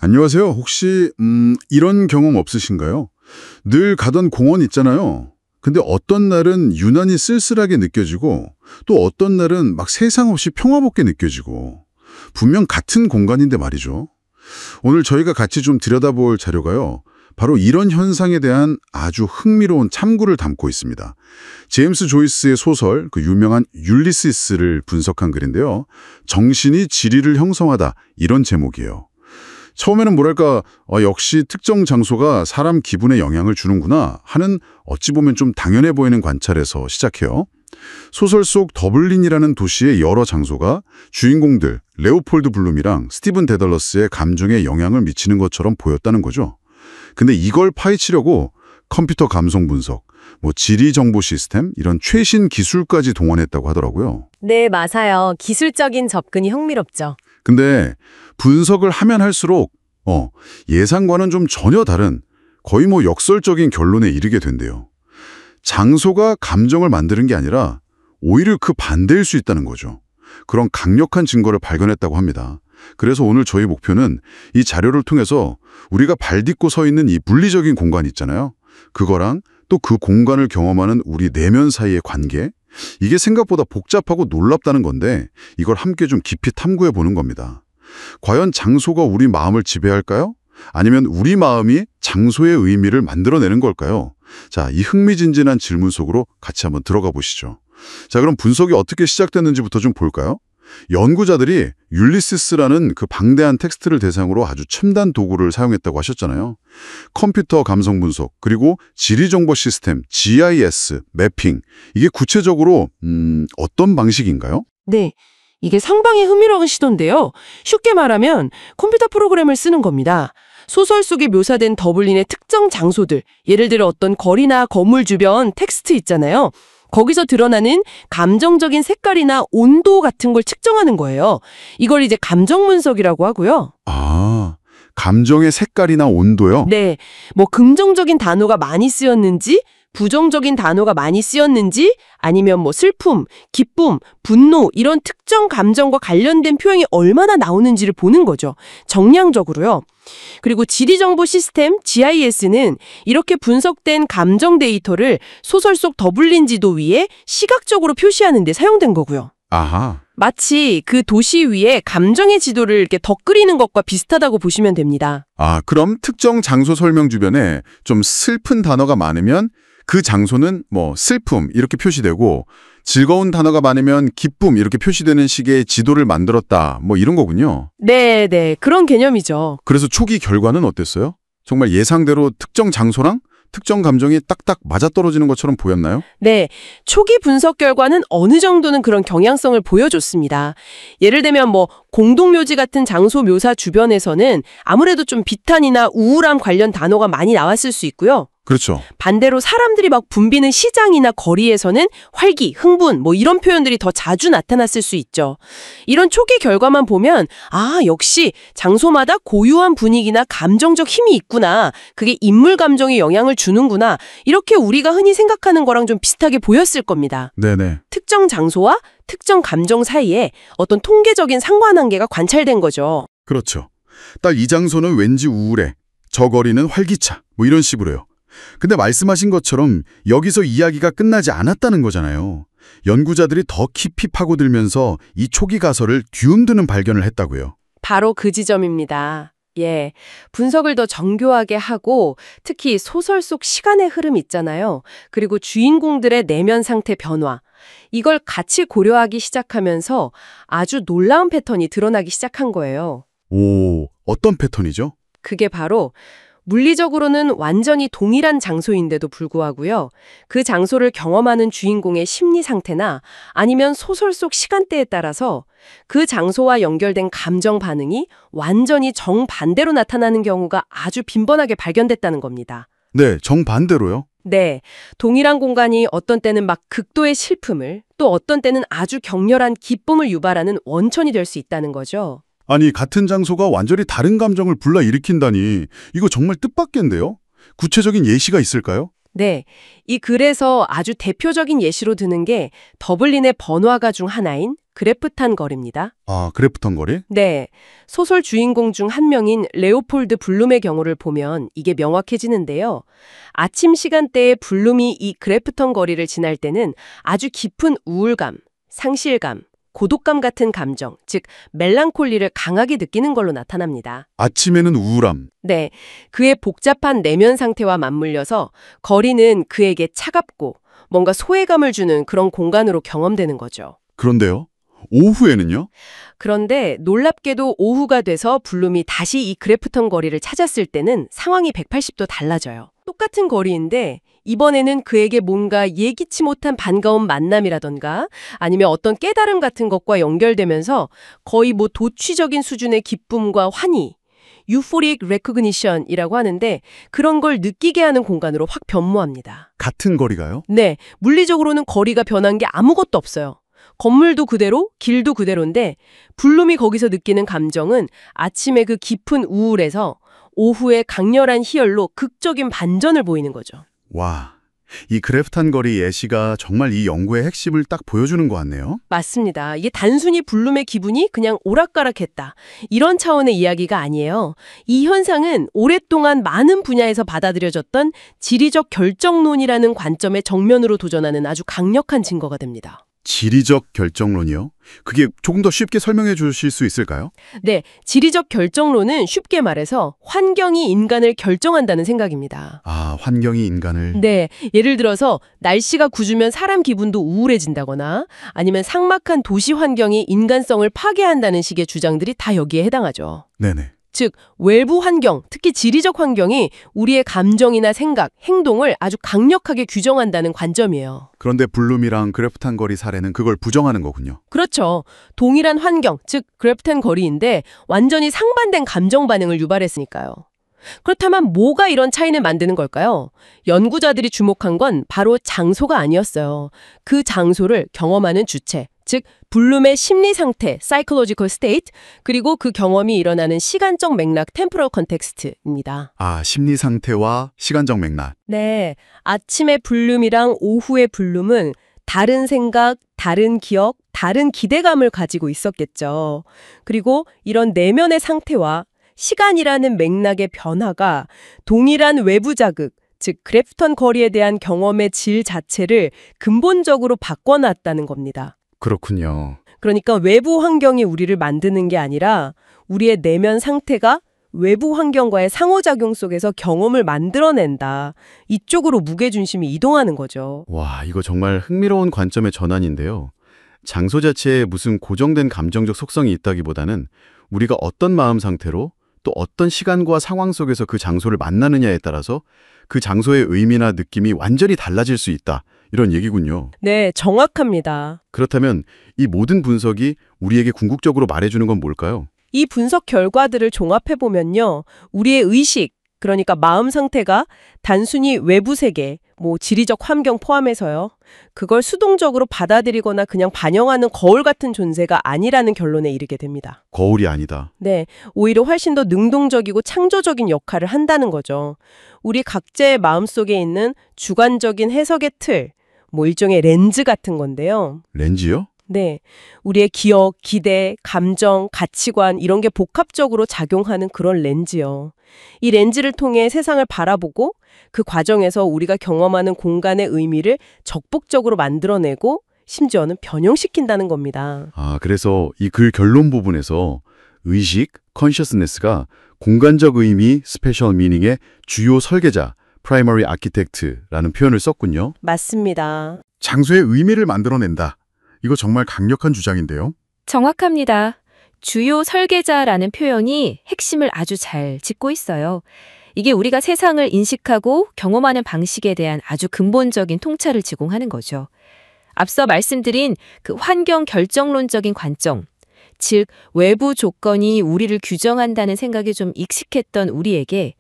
안녕하세요. 혹시 이런 경험 없으신가요? 늘 가던 공원 있잖아요. 근데 어떤 날은 유난히 쓸쓸하게 느껴지고 또 어떤 날은 막 세상 없이 평화롭게 느껴지고 분명 같은 공간인데 말이죠. 오늘 저희가 같이 좀 들여다볼 자료가요. 바로 이런 현상에 대한 아주 흥미로운 탐구를 담고 있습니다. 제임스 조이스의 소설 그 유명한 율리시스를 분석한 글인데요. 정신이 지리를 형성하다 이런 제목이에요. 처음에는 뭐랄까 역시 특정 장소가 사람 기분에 영향을 주는구나 하는 어찌 보면 좀 당연해 보이는 관찰에서 시작해요. 소설 속 더블린이라는 도시의 여러 장소가 주인공들 레오폴드 블룸이랑 스티븐 데달러스의 감정에 영향을 미치는 것처럼 보였다는 거죠. 근데 이걸 파헤치려고 컴퓨터 감성 분석, 지리 정보 시스템 이런 최신 기술까지 동원했다고 하더라고요. 네, 맞아요. 기술적인 접근이 흥미롭죠. 근데 분석을 하면 할수록 예상과는 좀 전혀 다른 거의 역설적인 결론에 이르게 된대요. 장소가 감정을 만드는 게 아니라 오히려 그 반대일 수 있다는 거죠. 그런 강력한 증거를 발견했다고 합니다. 그래서 오늘 저희 목표는 이 자료를 통해서 우리가 발 딛고 서 있는 이 물리적인 공간 있잖아요. 그거랑 또 그 공간을 경험하는 우리 내면 사이의 관계, 이게 생각보다 복잡하고 놀랍다는 건데 이걸 함께 좀 깊이 탐구해 보는 겁니다. 과연 장소가 우리 마음을 지배할까요? 아니면 우리 마음이 장소의 의미를 만들어내는 걸까요? 자, 이 흥미진진한 질문 속으로 같이 한번 들어가 보시죠. 자, 그럼 분석이 어떻게 시작됐는지부터 좀 볼까요? 연구자들이 율리시스라는 그 방대한 텍스트를 대상으로 아주 첨단 도구를 사용했다고 하셨잖아요. 컴퓨터 감성 분석, 그리고 지리정보 시스템, GIS, 매핑, 이게 구체적으로 어떤 방식인가요? 네, 이게 상당히 흥미로운 시도인데요. 쉽게 말하면 컴퓨터 프로그램을 쓰는 겁니다. 소설 속에 묘사된 더블린의 특정 장소들, 예를 들어 어떤 거리나 건물 주변 텍스트 있잖아요. 거기서 드러나는 감정적인 색깔이나 온도 같은 걸 측정하는 거예요. 이걸 이제 감정 분석이라고 하고요. 아, 감정의 색깔이나 온도요? 네, 긍정적인 단어가 많이 쓰였는지, 부정적인 단어가 많이 쓰였는지, 아니면 슬픔, 기쁨, 분노 이런 특정 감정과 관련된 표현이 얼마나 나오는지를 보는 거죠. 정량적으로요. 그리고 지리정보 시스템 GIS는 이렇게 분석된 감정 데이터를 소설 속 더블린 지도 위에 시각적으로 표시하는 데 사용된 거고요. 아하. 마치 그 도시 위에 감정의 지도를 이렇게 덧그리는 것과 비슷하다고 보시면 됩니다. 아, 그럼 특정 장소 설명 주변에 좀 슬픈 단어가 많으면 그 장소는 슬픔 이렇게 표시되고 즐거운 단어가 많으면 기쁨 이렇게 표시되는 식의 지도를 만들었다 이런 거군요. 네, 그런 개념이죠. 그래서 초기 결과는 어땠어요? 정말 예상대로 특정 장소랑 특정 감정이 딱딱 맞아떨어지는 것처럼 보였나요? 네, 초기 분석 결과는 어느 정도는 그런 경향성을 보여줬습니다. 예를 들면 공동묘지 같은 장소 묘사 주변에서는 아무래도 좀 비탄이나 우울함 관련 단어가 많이 나왔을 수 있고요. 그렇죠. 반대로 사람들이 막 붐비는 시장이나 거리에서는 활기, 흥분 이런 표현들이 더 자주 나타났을 수 있죠. 이런 초기 결과만 보면 역시 장소마다 고유한 분위기나 감정적 힘이 있구나. 그게 인물 감정에 영향을 주는구나. 이렇게 우리가 흔히 생각하는 거랑 좀 비슷하게 보였을 겁니다. 네네. 특정 장소와 특정 감정 사이에 어떤 통계적인 상관관계가 관찰된 거죠. 그렇죠. 딱 이 장소는 왠지 우울해. 저 거리는 활기차. 이런 식으로요. 근데 말씀하신 것처럼 여기서 이야기가 끝나지 않았다는 거잖아요. 연구자들이 더 깊이 파고들면서 이 초기 가설을 뒤흔드는 발견을 했다고요. 바로 그 지점입니다. 예, 분석을 더 정교하게 하고 특히 소설 속 시간의 흐름 있잖아요. 그리고 주인공들의 내면 상태 변화. 이걸 같이 고려하기 시작하면서 아주 놀라운 패턴이 드러나기 시작한 거예요. 오, 어떤 패턴이죠? 그게 바로 물리적으로는 완전히 동일한 장소인데도 불구하고요. 그 장소를 경험하는 주인공의 심리 상태나 아니면 소설 속 시간대에 따라서 그 장소와 연결된 감정 반응이 완전히 정반대로 나타나는 경우가 아주 빈번하게 발견됐다는 겁니다. 네, 정반대로요? 네, 동일한 공간이 어떤 때는 막 극도의 슬픔을 또 어떤 때는 아주 격렬한 기쁨을 유발하는 원천이 될 수 있다는 거죠. 아니, 같은 장소가 완전히 다른 감정을 불러일으킨다니 이거 정말 뜻밖인데요? 구체적인 예시가 있을까요? 네, 이 글에서 아주 대표적인 예시로 드는 게 더블린의 번화가 중 하나인 그래프탄 거리입니다. 아, 그래프턴 거리? 네, 소설 주인공 중 한 명인 레오폴드 블룸의 경우를 보면 이게 명확해지는데요. 아침 시간대에 블룸이 이 그래프턴 거리를 지날 때는 아주 깊은 우울감, 상실감, 고독감 같은 감정, 즉 멜랑콜리를 강하게 느끼는 걸로 나타납니다. 아침에는 우울함. 네, 그의 복잡한 내면 상태와 맞물려서 거리는 그에게 차갑고 뭔가 소외감을 주는 그런 공간으로 경험되는 거죠. 그런데요? 오후에는요? 그런데 놀랍게도 오후가 돼서 블룸이 다시 이 그래프턴 거리를 찾았을 때는 상황이 180도 달라져요. 똑같은 거리인데 이번에는 그에게 뭔가 예기치 못한 반가운 만남이라던가 아니면 어떤 깨달음 같은 것과 연결되면서 거의 뭐 도취적인 수준의 기쁨과 환희, 유포릭 레코그니션이라고 하는데 그런 걸 느끼게 하는 공간으로 확 변모합니다. 같은 거리가요? 네, 물리적으로는 거리가 변한 게 아무것도 없어요. 건물도 그대로, 길도 그대로인데 블룸이 거기서 느끼는 감정은 아침의 그 깊은 우울에서 오후의 강렬한 희열로 극적인 반전을 보이는 거죠. 와, 이 그래프탄 거리 예시가 정말 이 연구의 핵심을 딱 보여주는 것 같네요. 맞습니다. 이게 단순히 블룸의 기분이 그냥 오락가락했다. 이런 차원의 이야기가 아니에요. 이 현상은 오랫동안 많은 분야에서 받아들여졌던 지리적 결정론이라는 관점의 정면으로 도전하는 아주 강력한 증거가 됩니다. 지리적 결정론이요? 그게 조금 더 쉽게 설명해 주실 수 있을까요? 네, 지리적 결정론은 쉽게 말해서 환경이 인간을 결정한다는 생각입니다. 아, 환경이 인간을... 네, 예를 들어서 날씨가 궂으면 사람 기분도 우울해진다거나 아니면 삭막한 도시 환경이 인간성을 파괴한다는 식의 주장들이 다 여기에 해당하죠. 네네. 즉, 외부 환경, 특히 지리적 환경이 우리의 감정이나 생각, 행동을 아주 강력하게 규정한다는 관점이에요. 그런데 블룸이랑 그래프탄 거리 사례는 그걸 부정하는 거군요. 그렇죠. 동일한 환경, 즉 그래프탄 거리인데 완전히 상반된 감정 반응을 유발했으니까요. 그렇다면 뭐가 이런 차이를 만드는 걸까요? 연구자들이 주목한 건 바로 장소가 아니었어요. 그 장소를 경험하는 주체, 즉 블룸의 심리 상태, psychological state, 그리고 그 경험이 일어나는 시간적 맥락, temporal context입니다. 아, 심리 상태와 시간적 맥락. 네, 아침의 블룸이랑 오후의 블룸은 다른 생각, 다른 기억, 다른 기대감을 가지고 있었겠죠. 그리고 이런 내면의 상태와 시간이라는 맥락의 변화가 동일한 외부 자극, 즉 그래프턴 거리에 대한 경험의 질 자체를 근본적으로 바꿔놨다는 겁니다. 그렇군요. 그러니까 외부 환경이 우리를 만드는 게 아니라 우리의 내면 상태가 외부 환경과의 상호작용 속에서 경험을 만들어낸다. 이쪽으로 무게중심이 이동하는 거죠. 와, 이거 정말 흥미로운 관점의 전환인데요. 장소 자체에 무슨 고정된 감정적 속성이 있다기보다는 우리가 어떤 마음 상태로 또 어떤 시간과 상황 속에서 그 장소를 만나느냐에 따라서 그 장소의 의미나 느낌이 완전히 달라질 수 있다. 이런 얘기군요. 네, 정확합니다. 그렇다면 이 모든 분석이 우리에게 궁극적으로 말해주는 건 뭘까요? 이 분석 결과들을 종합해보면요. 우리의 의식, 그러니까 마음 상태가 단순히 외부 세계, 지리적 환경 포함해서요. 그걸 수동적으로 받아들이거나 그냥 반영하는 거울 같은 존재가 아니라는 결론에 이르게 됩니다. 거울이 아니다. 네, 오히려 훨씬 더 능동적이고 창조적인 역할을 한다는 거죠. 우리 각자의 마음속에 있는 주관적인 해석의 틀, 일종의 렌즈 같은 건데요. 렌즈요? 네, 우리의 기억, 기대, 감정, 가치관 이런 게 복합적으로 작용하는 그런 렌즈요. 이 렌즈를 통해 세상을 바라보고 그 과정에서 우리가 경험하는 공간의 의미를 적복적으로 만들어내고 심지어는 변형시킨다는 겁니다. 아, 그래서 이 글 결론 부분에서 의식, consciousness가 공간적 의미, special meaning의 주요 설계자, primary architect라는 표현을 썼군요. 맞습니다. 장소의 의미를 만들어낸다. 이거 정말 강력한 주장인데요. 정확합니다. 주요 설계자라는 표현이 핵심을 아주 잘 짚고 있어요. 이게 우리가 세상을 인식하고 경험하는 방식에 대한 아주 근본적인 통찰을 제공하는 거죠. 앞서 말씀드린 그 환경 결정론적인 관점, 즉 외부 조건이 우리를 규정한다는 생각이 좀 익숙했던 우리에게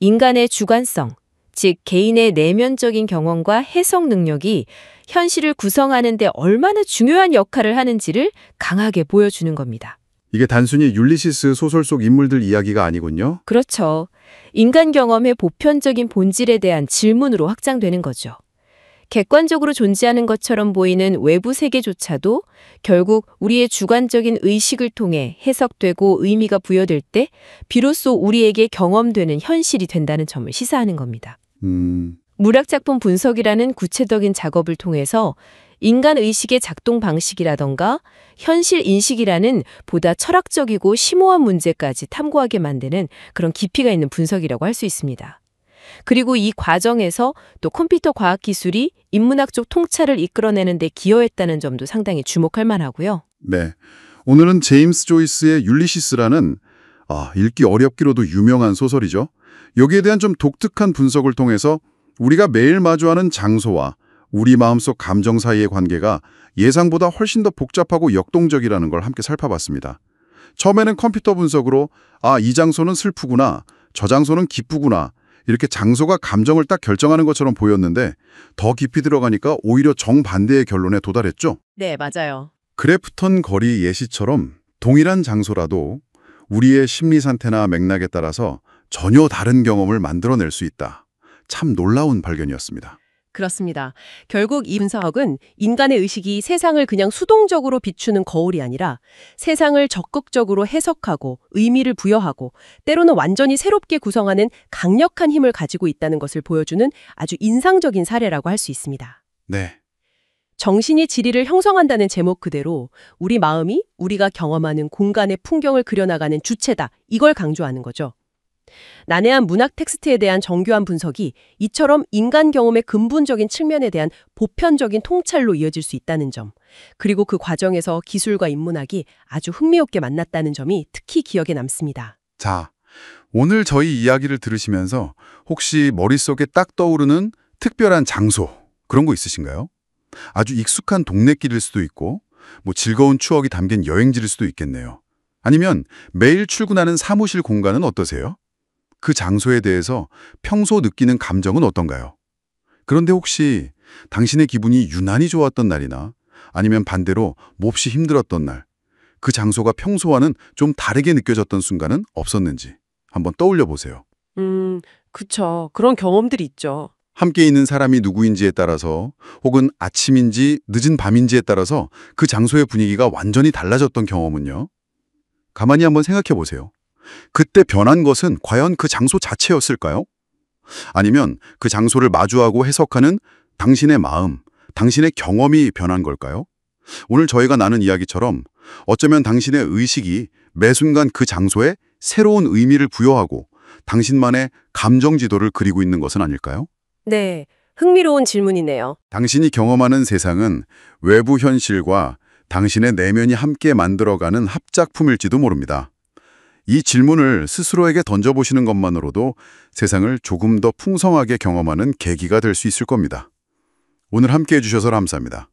인간의 주관성, 즉 개인의 내면적인 경험과 해석 능력이 현실을 구성하는 데 얼마나 중요한 역할을 하는지를 강하게 보여주는 겁니다. 이게 단순히 율리시스 소설 속 인물들 이야기가 아니군요. 그렇죠. 인간 경험의 보편적인 본질에 대한 질문으로 확장되는 거죠. 객관적으로 존재하는 것처럼 보이는 외부 세계조차도 결국 우리의 주관적인 의식을 통해 해석되고 의미가 부여될 때 비로소 우리에게 경험되는 현실이 된다는 점을 시사하는 겁니다. 문학작품 분석이라는 구체적인 작업을 통해서 인간 의식의 작동 방식이라던가 현실 인식이라는 보다 철학적이고 심오한 문제까지 탐구하게 만드는 그런 깊이가 있는 분석이라고 할 수 있습니다. 그리고 이 과정에서 또 컴퓨터 과학 기술이 인문학적 통찰을 이끌어내는 데 기여했다는 점도 상당히 주목할 만하고요. 네. 오늘은 제임스 조이스의 율리시스라는 읽기 어렵기로도 유명한 소설이죠. 여기에 대한 좀 독특한 분석을 통해서 우리가 매일 마주하는 장소와 우리 마음속 감정 사이의 관계가 예상보다 훨씬 더 복잡하고 역동적이라는 걸 함께 살펴봤습니다. 처음에는 컴퓨터 분석으로 이 장소는 슬프구나, 저 장소는 기쁘구나 이렇게 장소가 감정을 딱 결정하는 것처럼 보였는데 더 깊이 들어가니까 오히려 정반대의 결론에 도달했죠. 네, 맞아요. 그래프턴 거리 예시처럼 동일한 장소라도 우리의 심리 상태나 맥락에 따라서 전혀 다른 경험을 만들어낼 수 있다. 참 놀라운 발견이었습니다. 그렇습니다. 결국 이 분석은 인간의 의식이 세상을 그냥 수동적으로 비추는 거울이 아니라 세상을 적극적으로 해석하고 의미를 부여하고 때로는 완전히 새롭게 구성하는 강력한 힘을 가지고 있다는 것을 보여주는 아주 인상적인 사례라고 할 수 있습니다. 네. 정신이 지리를 형성한다는 제목 그대로 우리 마음이 우리가 경험하는 공간의 풍경을 그려나가는 주체다. 이걸 강조하는 거죠. 난해한 문학 텍스트에 대한 정교한 분석이 이처럼 인간 경험의 근본적인 측면에 대한 보편적인 통찰로 이어질 수 있다는 점, 그리고 그 과정에서 기술과 인문학이 아주 흥미롭게 만났다는 점이 특히 기억에 남습니다. 자, 오늘 저희 이야기를 들으시면서 혹시 머릿속에 딱 떠오르는 특별한 장소, 그런 거 있으신가요? 아주 익숙한 동네길일 수도 있고 즐거운 추억이 담긴 여행지일 수도 있겠네요. 아니면 매일 출근하는 사무실 공간은 어떠세요? 그 장소에 대해서 평소 느끼는 감정은 어떤가요? 그런데 혹시 당신의 기분이 유난히 좋았던 날이나 아니면 반대로 몹시 힘들었던 날, 그 장소가 평소와는 좀 다르게 느껴졌던 순간은 없었는지 한번 떠올려 보세요. 그쵸. 그런 경험들이 있죠. 함께 있는 사람이 누구인지에 따라서 혹은 아침인지 늦은 밤인지에 따라서 그 장소의 분위기가 완전히 달라졌던 경험은요. 가만히 한번 생각해 보세요. 그때 변한 것은 과연 그 장소 자체였을까요? 아니면 그 장소를 마주하고 해석하는 당신의 마음, 당신의 경험이 변한 걸까요? 오늘 저희가 나눈 이야기처럼 어쩌면 당신의 의식이 매 순간 그 장소에 새로운 의미를 부여하고 당신만의 감정 지도를 그리고 있는 것은 아닐까요? 네, 흥미로운 질문이네요. 당신이 경험하는 세상은 외부 현실과 당신의 내면이 함께 만들어가는 합작품일지도 모릅니다. 이 질문을 스스로에게 던져보시는 것만으로도 세상을 조금 더 풍성하게 경험하는 계기가 될 수 있을 겁니다. 오늘 함께해 주셔서 감사합니다.